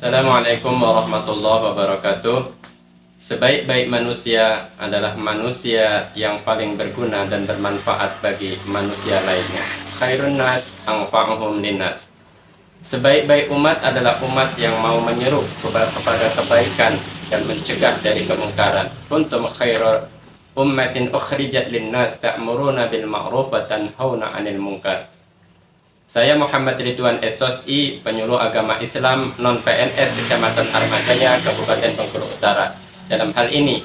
Assalamualaikum warahmatullahi wabarakatuh. Sebaik-baik manusia adalah manusia yang paling berguna dan bermanfaat bagi manusia lainnya. Khairun nas anfa'uhum linnas. Sebaik-baik umat adalah umat yang mau menyeru kepada kebaikan dan mencegah dari kemungkaran. Kuntum khairal ummatin ukhrijat linnas ta'muruna bil ma'ruf wa tanhauna 'anil munkar. Saya Muhammad Ridwan SOSI, penyuluh agama Islam non-PNS Kecamatan Armajaya, Kabupaten Bengkulu Utara. Dalam hal ini,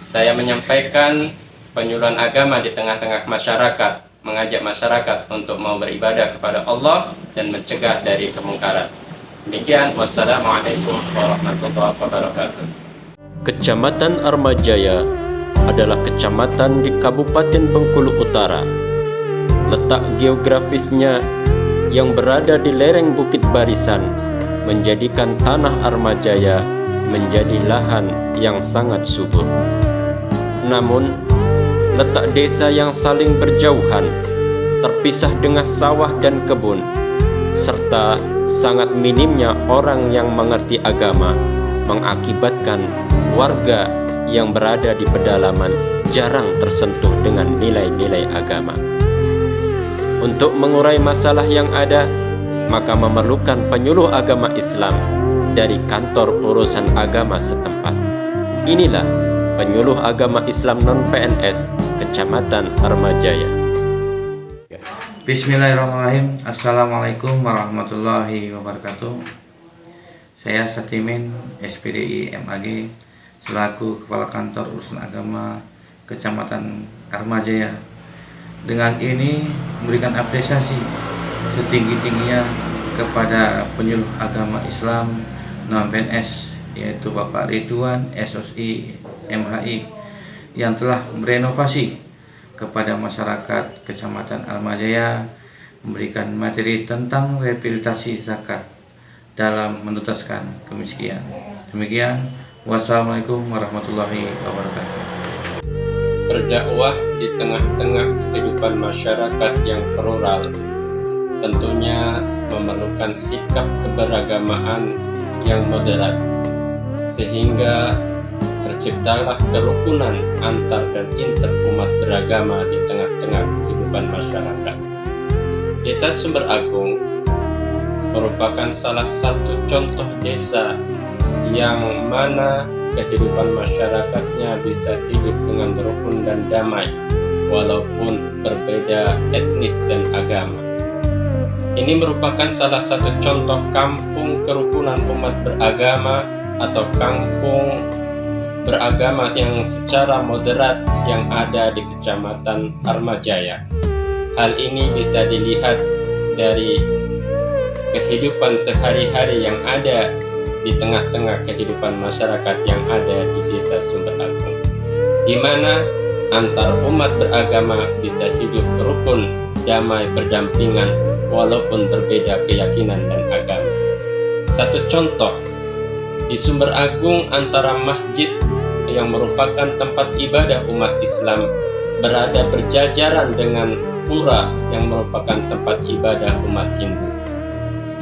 saya menyampaikan penyuluhan agama di tengah-tengah masyarakat, mengajak masyarakat untuk mau beribadah kepada Allah dan mencegah dari kemungkaran. Demikian, wassalamualaikum warahmatullahi wabarakatuh. Kecamatan Armajaya adalah kecamatan di Kabupaten Bengkulu Utara. Letak geografisnya yang berada di lereng Bukit Barisan menjadikan tanah Armajaya menjadi lahan yang sangat subur. Namun, letak desa yang saling berjauhan, terpisah dengan sawah dan kebun, serta sangat minimnya orang yang mengerti agama, mengakibatkan warga yang berada di pedalaman jarang tersentuh dengan nilai-nilai agama. Untuk mengurai masalah yang ada, maka memerlukan penyuluh agama Islam dari kantor urusan agama setempat. Inilah penyuluh agama Islam non-PNS Kecamatan Armajaya. Bismillahirrahmanirrahim. Assalamualaikum warahmatullahi wabarakatuh. Saya Satimin, SPDI MAG, selaku Kepala Kantor Urusan Agama Kecamatan Armajaya. Dengan ini memberikan apresiasi setinggi-tingginya kepada penyuluh agama Islam non-PNS, yaitu Bapak Ridwan SOSI MHI, yang telah merenovasi kepada masyarakat Kecamatan Armajaya, memberikan materi tentang rehabilitasi zakat dalam menuntaskan kemiskinan. Demikian, wassalamualaikum warahmatullahi wabarakatuh. Berdakwah di tengah-tengah kehidupan masyarakat yang plural tentunya memerlukan sikap keberagamaan yang moderat, sehingga terciptalah kerukunan antar dan inter umat beragama di tengah-tengah kehidupan masyarakat. Desa Sumber Agung merupakan salah satu contoh desa yang mana kehidupan masyarakatnya bisa hidup dengan rukun dan damai walaupun berbeda etnis dan agama. Ini merupakan salah satu contoh kampung kerukunan umat beragama atau kampung beragama yang secara moderat yang ada di Kecamatan Armajaya. Hal ini bisa dilihat dari kehidupan sehari-hari yang ada di tengah-tengah kehidupan masyarakat yang ada di Desa Sumber Agung, di mana antar umat beragama bisa hidup rukun, damai, berdampingan walaupun berbeda keyakinan dan agama. Satu contoh, di Sumber Agung antara masjid yang merupakan tempat ibadah umat Islam berada berjajaran dengan pura yang merupakan tempat ibadah umat Hindu.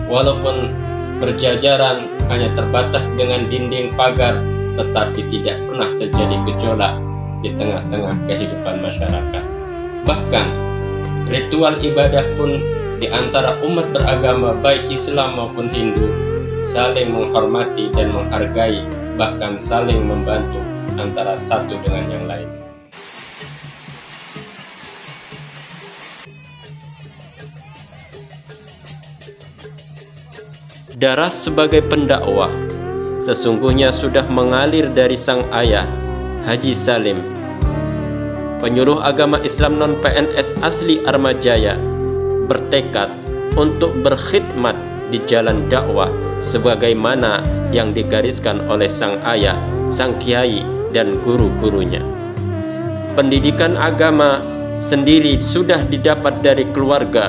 Walaupun berjajaran hanya terbatas dengan dinding pagar, tetapi tidak pernah terjadi gejolak di tengah-tengah kehidupan masyarakat. Bahkan ritual ibadah pun di antara umat beragama baik Islam maupun Hindu saling menghormati dan menghargai, bahkan saling membantu antara satu dengan yang lain. Darah sebagai pendakwah sesungguhnya sudah mengalir dari sang ayah, Haji Salim. Penyuluh agama Islam non-PNS asli Armajaya bertekad untuk berkhidmat di jalan dakwah sebagaimana yang digariskan oleh sang ayah, sang kiai, dan guru-gurunya. Pendidikan agama sendiri sudah didapat dari keluarga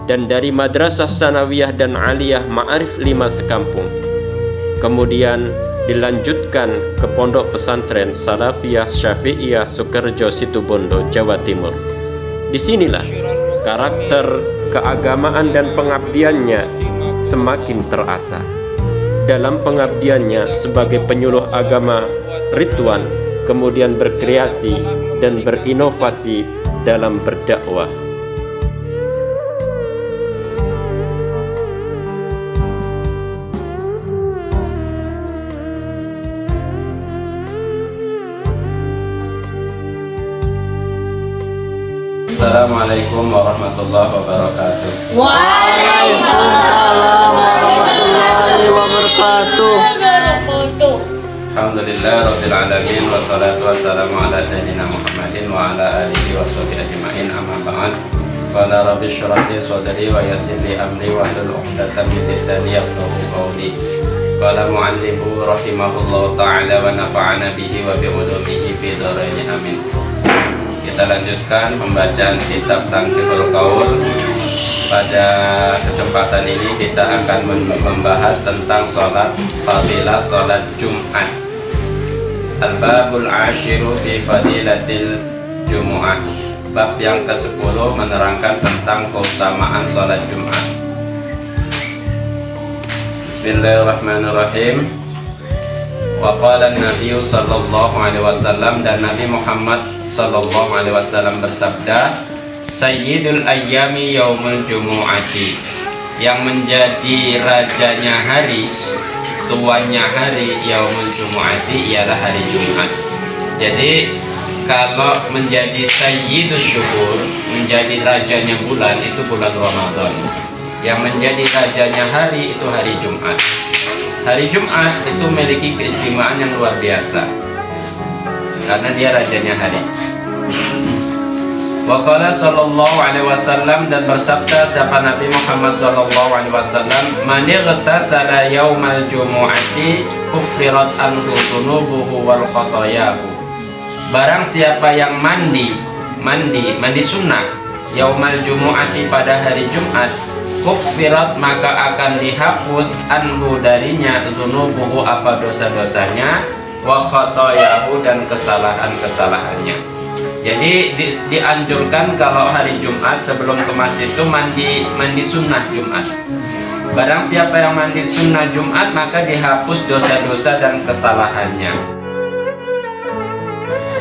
dan dari Madrasah Sanawiyah dan Aliyah Ma'arif 5 sekampung. Kemudian dilanjutkan ke Pondok Pesantren Salafiyah Syafi'iyah Sukerjo Situbondo, Jawa Timur. Disinilah karakter keagamaan dan pengabdiannya semakin terasa. dalam pengabdiannya sebagai penyuluh agama Ridwan, kemudian berkreasi dan berinovasi dalam berdakwah. Assalamualaikum warahmatullahi wabarakatuh. Waalaikumsalam warahmatullahi wabarakatuh. Alhamdulillah rabbil alamin wassalatu wassalamu ala sayyidina Muhammadin wa ala alihi washabihi ajmain, amma ba'd. Qala rabbi shrah li sadri wa yassir li amri wa hlul 'uqdatam min lisani yafqahu qawli. Qala mu'allifu rahimahullahu ta'ala wa nafa'ana bihi wa bi ulumihi fi dharain amin. Kita lanjutkan pembacaan kitab Tangkihul Qaul. Pada kesempatan ini kita akan membahas tentang sholat, fadilah sholat Jumat. Al-babul ashiru fi fadilatil Jumu'ah. Bab yang ke-10 menerangkan tentang keutamaan sholat Jumat. Bismillahirrahmanirrahim. Wa qala an-nabiy sallallahu alaihi wasallam, dan Nabi Muhammad sallallahu alaihi wasallam bersabda, Sayyidul ayyami yaumul jumu'ati, yang menjadi rajanya hari, tuannya hari, yaumul jumu'ati, ialah hari Jumat. Jadi kalau menjadi sayyidus syuhur, menjadi rajanya bulan, itu bulan Ramadan. Yang menjadi rajanya hari itu hari Jumat. Hari Jumat itu memiliki keistimewaan yang luar biasa karena dia rajanya hari. Wa qala sallallahu alaihi wasallam, dan bersabda siapa Nabi Muhammad sallallahu alaihi wasallam, man ightasala yaumal jumu'ati kuffirat anhu dhunubuhu wal khatayahu. Barang siapa yang mandi sunnah yaumal jumu'ati pada hari Jumat, kuffirat maka akan dihapus anhu darinya dhunubuhu apa dosa-dosanya, wa khatayahu dan kesalahan-kesalahannya. Jadi dianjurkan kalau hari Jumat sebelum ke masjid itu mandi sunnah Jumat. Barang siapa yang mandi sunnah Jumat maka dihapus dosa-dosa dan kesalahannya.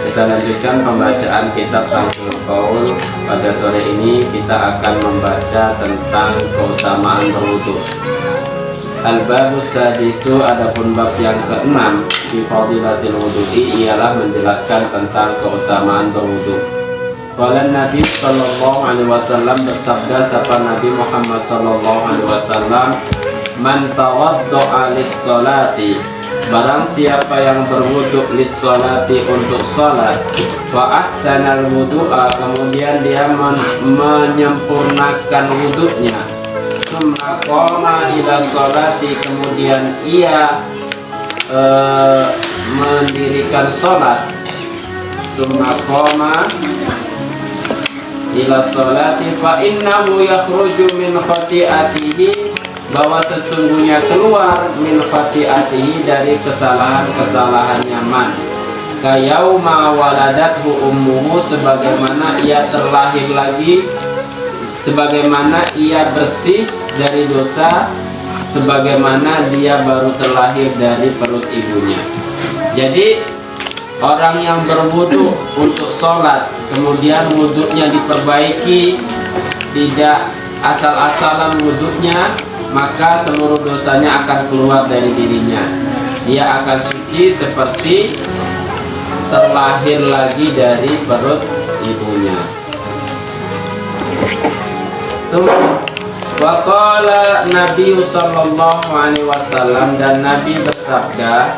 Kita lanjutkan pembacaan kitab Tangkihul Qaul. Pada sore ini kita akan membaca tentang keutamaan berwudu. Al-babus sadisu, adapun bab yang ke-6 fi fadilatil wudu'i, ialah menjelaskan tentang keutamaan berwudu. Qala Nabi sallallahu alaihi wasallam, bersabda sabda Nabi Muhammad sallallahu alaihi wasallam, man tawaddo'a lis-sholati, barang siapa yang berwudu lis-sholati, untuk sholat, wa ahsanal wudu'a, kemudian dia menyempurnakan wudunya, summa qoma ila sholati, kemudian ia mendirikan sholat, summa qoma ila sholati, fa innahu yakhruju min khati'atihi, bahwa sesungguhnya keluar min khati'atihi dari kesalahan-kesalahannya, man kayauma waladathu ummuhu, sebagaimana ia terlahir lagi, sebagaimana ia bersih dari dosa, sebagaimana dia baru terlahir dari perut ibunya. Jadi orang yang berwudu untuk sholat, kemudian wudunya diperbaiki, tidak asal-asalan wudunya, maka seluruh dosanya akan keluar dari dirinya. Dia akan suci seperti terlahir lagi dari perut ibunya. Wa qala Nabi sallallahu alaihi wasallam, dan Nabi bersabda,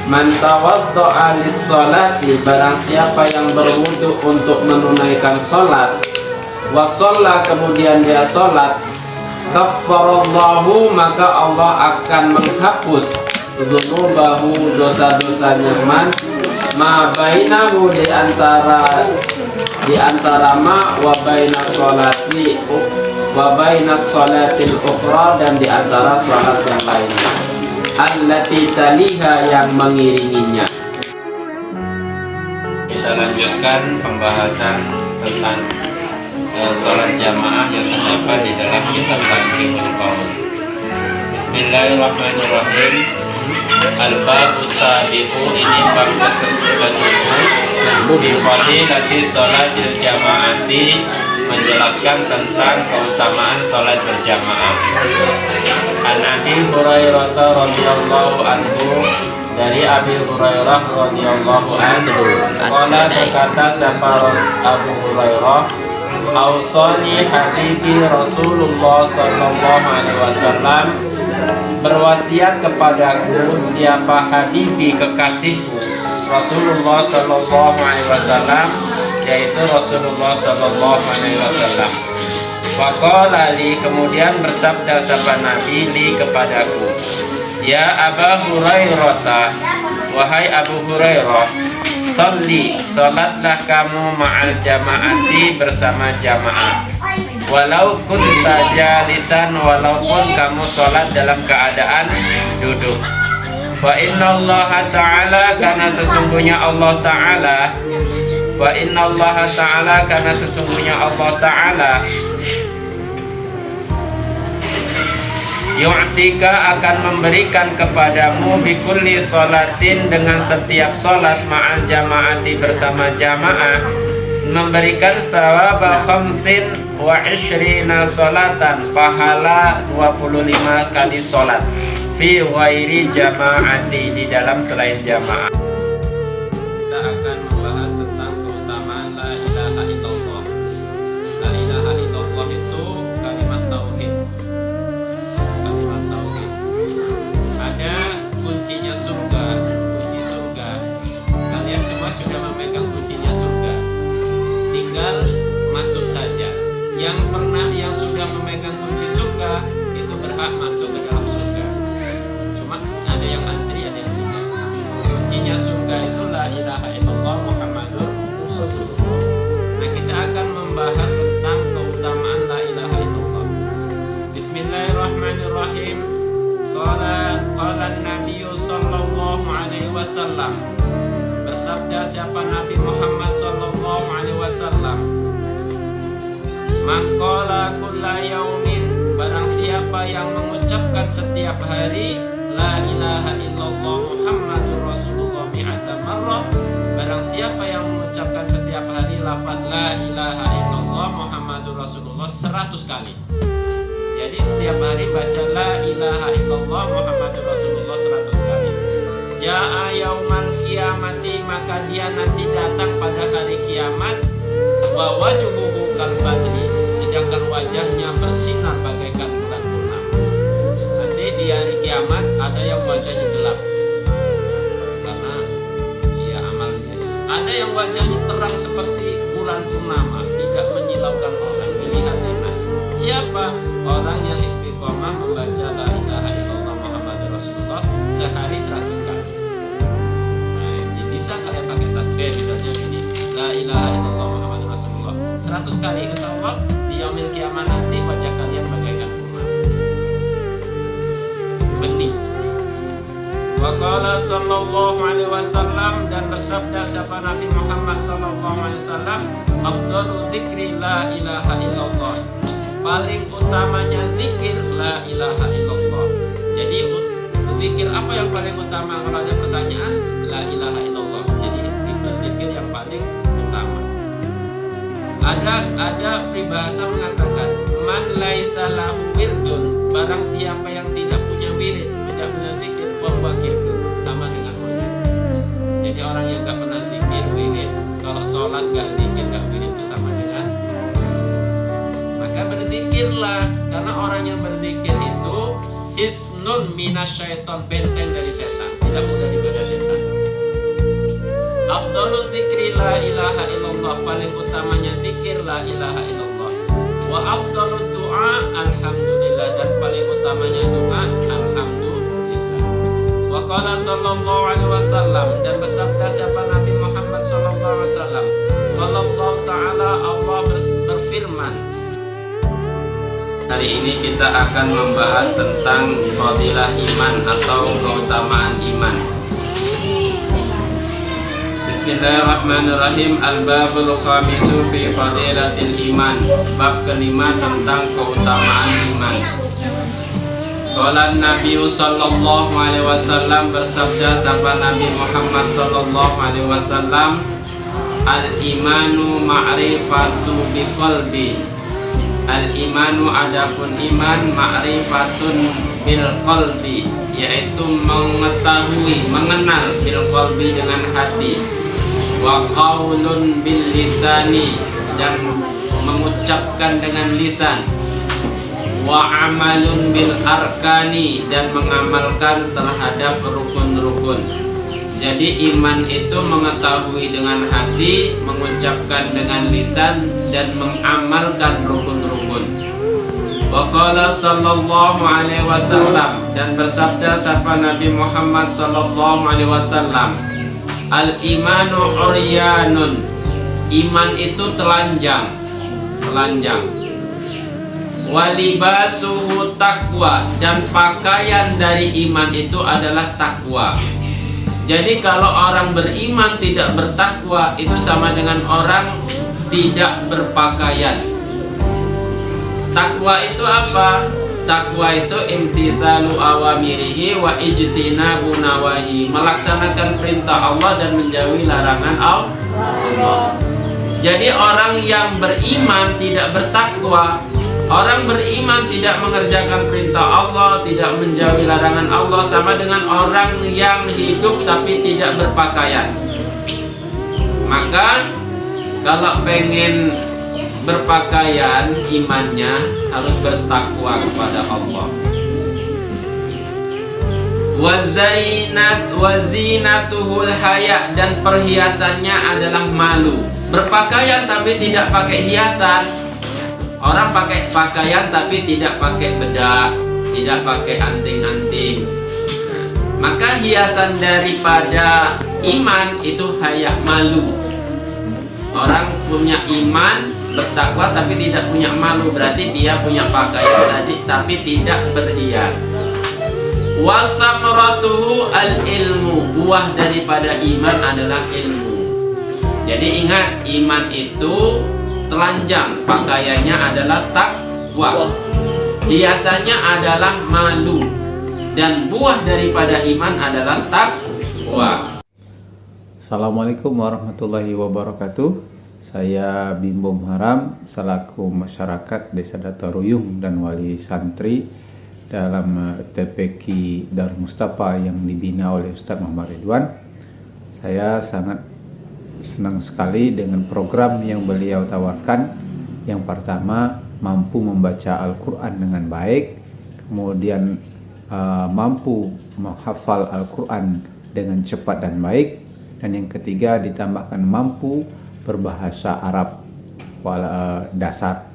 man tawaddo'a lis-sholati, barang siapa yang berwudu untuk menunaikan sholat, wa shalla, kemudian dia sholat, kaffarallahu, maka Allah akan menghapus dzunubahu, dosa-dosanya, ma bainahu, di antara ma wa bainas sholati wa bainas sholatil ukhra, dan di antara sholat yang lainnya, allati taliha, yang mengiringinya. Kita lanjutkan pembahasan tentang sholat jamaah yang terdapat di dalam kitab Tangkihul Qaul. Bismillahirrahmanirrahim. Al-Babu Sabi'u, ini bab ke-7 fi fadilati sholatil jamaati, menjelaskan tentang keutamaan sholat berjamaah. An Abi Hurairah radhiyallahu anhu, dari Abi Hurairah radhiyallahu anhu, qala, berkata siapa Abu Hurairah, ausani habibi Rasulullah sallallahu alaihi wasallam, berwasiat kepadaku siapa habibi, kekasihku Rasulullah sallallahu alaihi wasallam, yaitu Rasulullah sallallahu alaihi wasallam. Faqala li, kemudian bersabda sabda Nabi li kepadaku, ya Aba Hurairah, wahai Abu Hurairah, sholli, salatlah kamu ma'al jamaati, bersama jamaah, walau kunta jalisan, walaupun kamu sholat dalam keadaan duduk. Wa inna Allah ta'ala, karena sesungguhnya Allah ta'ala, wa inna Allah ta'ala, karena sesungguhnya Allah ta'ala, yu'tika, akan memberikan kepadamu bikulli sholatin, dengan setiap sholat, ma'al jamaati, bersama jamaah, memberikan thawab khamsin wa ishrina sholatan, pahala 25 kali sholat, fi ghairi jamaati, di dalam selain jamaah. Kita akan membahas tentang keutamaan la ilaha illallah. La ilaha illallah itu kalimat tauhid. Kalimat tauhid. Ada kuncinya surga, kunci surga. Kalian semua sudah memegang kuncinya surga. Tinggal masuk saja. Yang sudah memegang kunci surga itu berhak masuk ke dalam surga. Cuma ada yang antri, ada yang tidak. Kuncinya surga itu la ilaha illallah Muhammadur Rasulullah. Nah, kita akan membahas tentang keutamaan la ilaha illallah. Bismillahirrahmanirrahim. Qala Nabi sallallahu alaihi wasallam, bersabda siapa Nabi Muhammad sallallahu alaihi wasallam, man qala kulla yaumin, barang siapa yang mengucapkan setiap hari la ilaha illallah Muhammadur Rasulullah mi'ata marrah, barang siapa yang mengucapkan setiap hari lafaz la ilaha illallah Muhammadur Rasulullah 100 kali. Jadi setiap hari baca la ilaha illallah Muhammadur Rasulullah 100 kali. Ja'a yaumal kiamati, maka dia nanti datang pada hari kiamat, wa wajhuhu kal badri, sedangkan wajahnya bersinar bagaikan bulan purnama. Nanti di hari kiamat ada yang wajahnya gelap karena dia amalnya. Ada yang wajahnya terang seperti bulan purnama, tidak menyilaukan orang, dilihat enak. Siapa? Orang yang istiqomah membaca la ilaha illallah Muhammadur Rasulullah sehari 100 kali. Nah, bisa kalian pakai tasbih misalnya gini, la ilaha illallah Muhammadur Rasulullah 100 kali, insyaallah di yaumil kiamat nanti wajah kalian bagaikan purnama, bening. Wa qala sallallahu alaihi wasallam, dan bersabda siapa Nabi Muhammad sallallahu alaihi wasallam, afdalu dzikri la ilaha illallah, paling utamanya zikir la ilaha illallah. Jadi zikir apa yang paling utama? Kalau ada pertanyaan, la ilaha illallah. Jadi itu zikir yang paling utama. Ada peribahasa mengatakan, man laisa lahu wirdun, barang siapa yang tidak punya wirid, tidak punya zikir, fahuwa kafir, sama dengan musyrik. Jadi orang yang enggak pernah zikir wirid, kalau sholat enggak zikir, enggak wirid, itu sama dengan, maka berzikirlah, karena orang yang berzikir itu hisnun minasyaiton, benteng dari setan, tidak mudah digoda setan. Afdalul zikri la ilaha illallah, paling utamanya zikir la ilaha illallah. Wa afdalud du'a alhamdulillah, dan paling utamanya doa alhamdulillah. Wa qala sallallahu alaihi wasallam, dan bersabda siapa Nabi Muhammad sallallahu alaihi wasallam, Allah ta'ala, Allah berfirman. Hari ini kita akan membahas tentang fadilah iman atau keutamaan iman. Bismillahirrahmanirrahim. Al-babul khamisu fi fadilatil iman, bab kelima tentang keutamaan iman. Qala Nabi sallallahu alaihi wasallam, bersabda sahabat Nabi Muhammad sallallahu alaihi wasallam, al-imanu ma'rifatu biqalbi. Al-imanu adapun iman, ma'rifatun bil qalbi, yaitu mengetahui, mengenal, bil qalbi dengan hati, wa qaulun bil lisani, dan mengucapkan dengan lisan, wa amalun bil arkani, dan mengamalkan terhadap rukun-rukun. Jadi iman itu mengetahui dengan hati, mengucapkan dengan lisan, dan mengamalkan rukun-rukun. Wa qala sallallahu alaihi wasallam, dan bersabda sapa Nabi Muhammad sallallahu alaihi wasallam, al imanu uryanun, iman itu telanjang. Walibasuhu taqwa, dan pakaian dari iman itu adalah takwa. Jadi kalau orang beriman tidak bertakwa, itu sama dengan orang tidak berpakaian. Takwa itu apa? Takwa itu imtithalu awamirihi wa ijtinabu nawahi, melaksanakan perintah Allah dan menjauhi larangan Allah. Jadi orang yang beriman tidak bertakwa, orang beriman tidak mengerjakan perintah Allah, tidak menjauhi larangan Allah, sama dengan orang yang hidup tapi tidak berpakaian. Maka kalau pengen berpakaian imannya, harus bertakwa kepada Allah. Wazinatuhul haya, dan perhiasannya adalah malu. Berpakaian tapi tidak pakai hiasan. Orang pakai pakaian tapi tidak pakai bedak, tidak pakai anting-anting. Maka hiasan daripada iman itu haya, malu. Orang punya iman, bertakwa tapi tidak punya malu, berarti dia punya pakaian tadi tapi tidak berhias. Wasamratuhu al-ilmu, buah daripada iman adalah ilmu. Jadi ingat, iman itu telanjang, pakaiannya adalah takwa, hiasannya adalah malu, dan buah daripada iman adalah takwa. Assalamualaikum warahmatullahi wabarakatuh. Saya Bimbo Muharam selaku masyarakat Desa Dataruyung dan wali santri dalam TPQ Darul Mustafa yang dibina oleh Ustadz Muhammad Ridwan. Saya sangat senang sekali dengan program yang beliau tawarkan. Yang pertama, mampu membaca Al-Quran dengan baik, kemudian mampu menghafal Al-Quran dengan cepat dan baik, dan yang ketiga ditambahkan mampu berbahasa Arab dasar.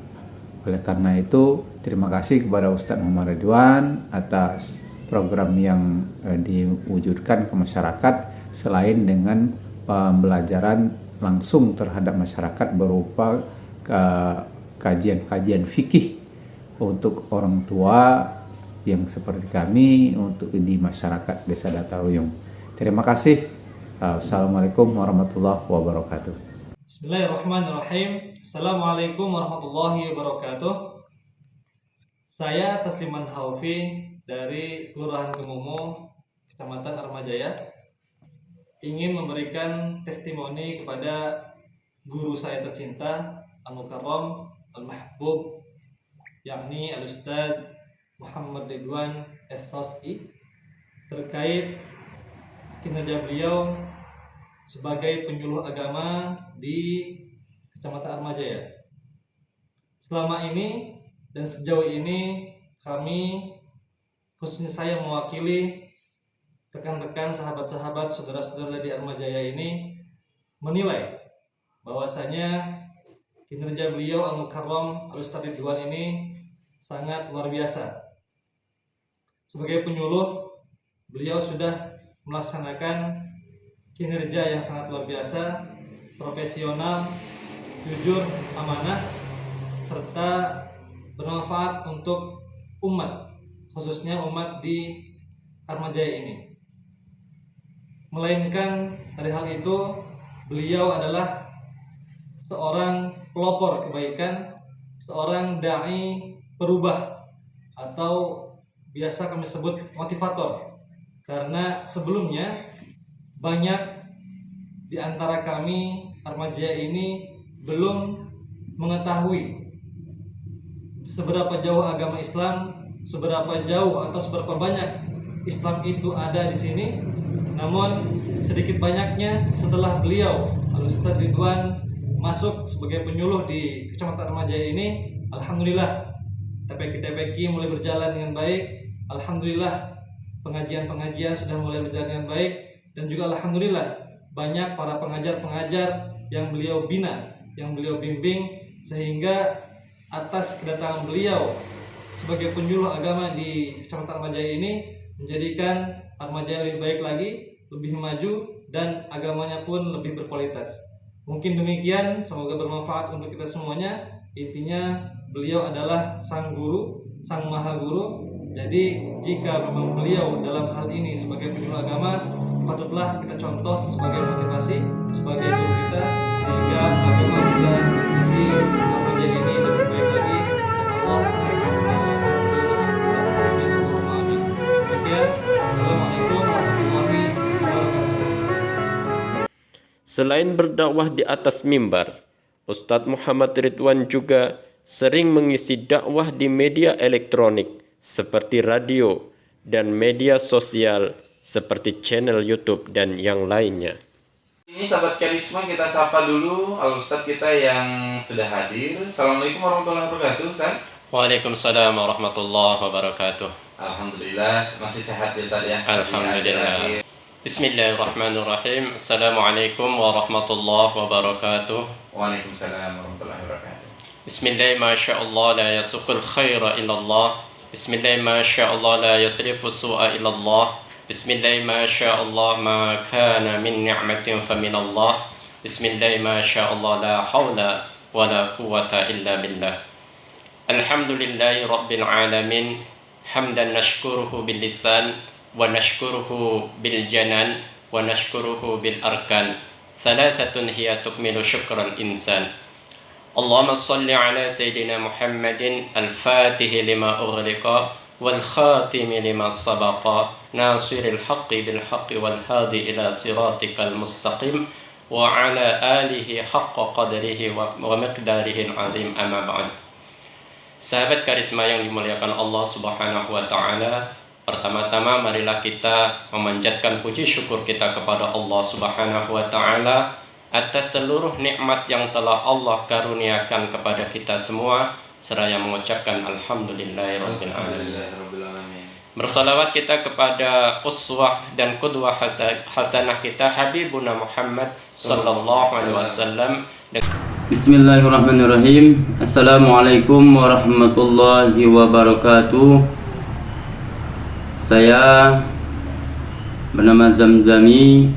Oleh karena itu, terima kasih kepada Ustadz Muhammad Ridwan atas program yang diwujudkan ke masyarakat, selain dengan pembelajaran langsung terhadap masyarakat berupa kajian-kajian fikih untuk orang tua yang seperti kami, untuk di masyarakat Desa Dataruyung. Terima kasih. Assalamualaikum warahmatullahi wabarakatuh. Bismillahirrahmanirrahim. Assalamualaikum warahmatullahi wabarakatuh. Saya Tasliman Haufi dari Kelurahan Kemumu, Kecamatan Armajaya, ingin memberikan testimoni kepada guru saya tercinta, Al-Mukarram, Al-Mahbub, yakni Al-Ustadz Muhammad Ridwan S.I, terkait kinerja beliau sebagai penyuluh agama di Kecamatan Armajaya. Selama ini dan sejauh ini, kami, khususnya saya mewakili rekan-rekan, sahabat-sahabat, saudara-saudara di Armajaya ini, menilai bahwasanya kinerja beliau Al-Mukarram Al-Ustadz Ridwan ini sangat luar biasa. Sebagai penyuluh, beliau sudah melaksanakan kinerja yang sangat luar biasa, profesional, jujur, amanah, serta bermanfaat untuk umat, khususnya umat di Armajaya ini. Melainkan dari hal itu, beliau adalah seorang pelopor kebaikan, seorang dai perubah, atau biasa kami sebut motivator, karena sebelumnya banyak di antara kami Atmajaya ini belum mengetahui seberapa jauh agama Islam, seberapa jauh atau seberapa banyak Islam itu ada di sini. Namun sedikit banyaknya setelah beliau Al-Ustadz Ridwan masuk sebagai penyuluh di Kecamatan Atmajaya ini, alhamdulillah TPQ mulai berjalan dengan baik. Alhamdulillah pengajian-pengajian sudah mulai berjalan dengan baik, dan juga alhamdulillah banyak para pengajar-pengajar yang beliau bina, yang beliau bimbing, sehingga atas kedatangan beliau sebagai penyuluh agama di Kecamatan Atmajaya ini menjadikan Atmajaya lebih baik lagi, lebih maju, dan agamanya pun lebih berkualitas. Mungkin demikian, semoga bermanfaat untuk kita semuanya. Intinya beliau adalah sang guru, sang maha guru. Jadi jika memang beliau dalam hal ini sebagai penyuluh agama, patutlah kita contoh sebagai motivasi, sebagai guru kita, sehingga agama kita di Atmajaya ini lebih baik lagi, dan Allah akan selalu memberkati kita. Amin, Allahumma amin. Demikian, assalamualaikum warahmatullahi wabarakatuh. Selain berdakwah di atas mimbar, Ustadz Muhammad Ridwan juga sering mengisi dakwah di media elektronik seperti radio dan media sosial seperti channel YouTube dan yang lainnya. Ini sahabat karisma, kita sapa dulu Al-Ustadz kita yang sudah hadir. Assalamualaikum warahmatullahi wabarakatuh, Ustaz. Waalaikumsalam warahmatullahi wabarakatuh. Alhamdulillah masih sehat ya, Ustaz ya. Alhamdulillah. Bismillahirrahmanirrahim. Assalamualaikum warahmatullahi wabarakatuh. Waalaikumsalam warahmatullahi wabarakatuh. Bismillah, masyaallah la yasuqul khaira illallah. Bismillah, masyaallah la yasrifu su'a illallah. Bismillah, masyaallah ma kana min ni'matin faminallah. Bismillah, masyaallah la hawla wa la quwwata illa billah. Alhamdulillahi rabbil alamin. Hamdan nashkuruhu bil lisan wa nashkuruhu bil janan wa nashkuruhu bil arkan. Thalathatun hiya tukmilu syukral insan. Allahumma salli ala Sayyidina Muhammadin al-Fatih lima ughliqa wal khatim lima sabaqa nasiril haqqi bil haqqi wal hadi ila siratikal mustaqim wa ala alihi haqqa qadrihi wa miqdarihi al-azim, amma ba'd. Sahabat karisma yang dimuliakan Allah Subhanahu wa taala, pertama-tama marilah kita memanjatkan puji syukur kita kepada Allah Subhanahu wa taala atas seluruh nikmat yang telah Allah karuniakan kepada kita semua, seraya mengucapkan alhamdulillahirabbil alamin. Bersalawat kita kepada uswah dan qudwah hasanah kita Habibuna Muhammad sallallahu alaihi wasallam. Bismillahirrahmanirrahim. Assalamualaikum warahmatullahi wabarakatuh. Saya bernama Zamzami,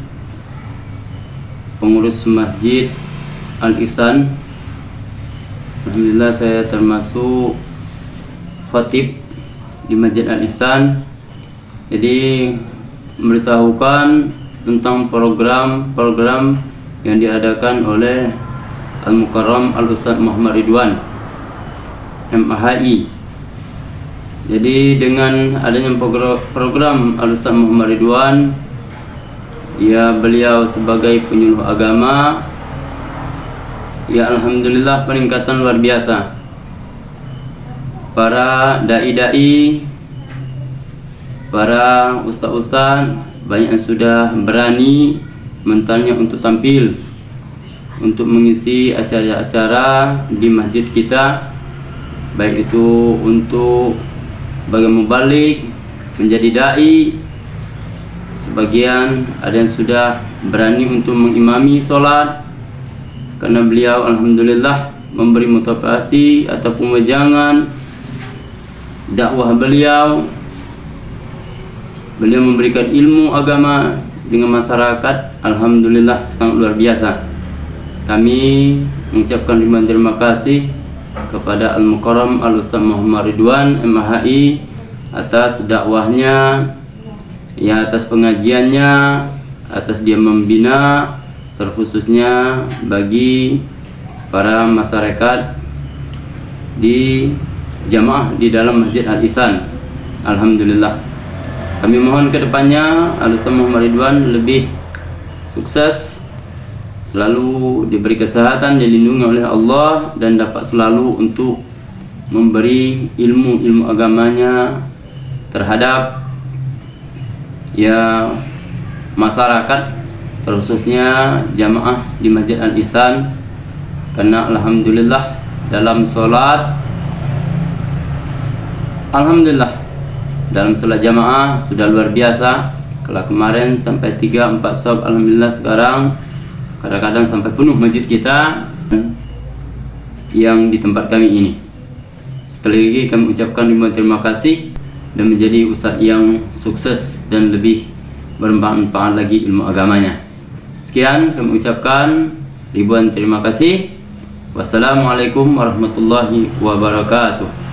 pengurus Masjid Al-Ihsan. Alhamdulillah saya termasuk khatib di Masjid Al-Ihsan. Jadi memberitahukan tentang program-program yang diadakan oleh Al-Mukarram Al-Ustadz Muhammad Ridwan MHI. Jadi dengan adanya program Al-Ustadz Muhammad Ridwan, ya beliau sebagai penyuluh agama, ya alhamdulillah peningkatan luar biasa. Para dai-dai, para ustaz-ustaz banyak yang sudah berani mentalnya untuk tampil, untuk mengisi acara-acara di masjid kita, baik itu untuk sebagai mubalik, menjadi dai. Sebagian ada yang sudah berani untuk mengimami sholat, karena beliau alhamdulillah memberi motivasi ataupun wejangan dakwah beliau. Beliau memberikan ilmu agama dengan masyarakat, alhamdulillah sangat luar biasa. Kami mengucapkan ribuan terima kasih kepada Al-Mukarram Al-Ustadz Muhammad Ridwan MHI atas dakwahnya, ya atas pengajiannya, atas dia membina terkhususnya bagi para masyarakat di jamaah di dalam Masjid Al-Ihsan. Alhamdulillah. Kami mohon ke depannya Al-Ustaz Muhammad Ridwan lebih sukses, selalu diberi kesehatan, dilindungi oleh Allah, dan dapat selalu untuk memberi ilmu agamanya terhadap masyarakat, khususnya jamaah di Masjid Al-Ihsan. Karena alhamdulillah dalam sholat jamaah sudah luar biasa. Kalau kemarin sampai 3-4 shaf, alhamdulillah sekarang kadang-kadang sampai penuh masjid kita yang di tempat kami ini. Sekali lagi kami ucapkan ribuan terima kasih dan menjadi ustadz yang sukses dan lebih bermanfaat lagi ilmu agamanya. Sekian kami ucapkan ribuan terima kasih. Wassalamualaikum warahmatullahi wabarakatuh.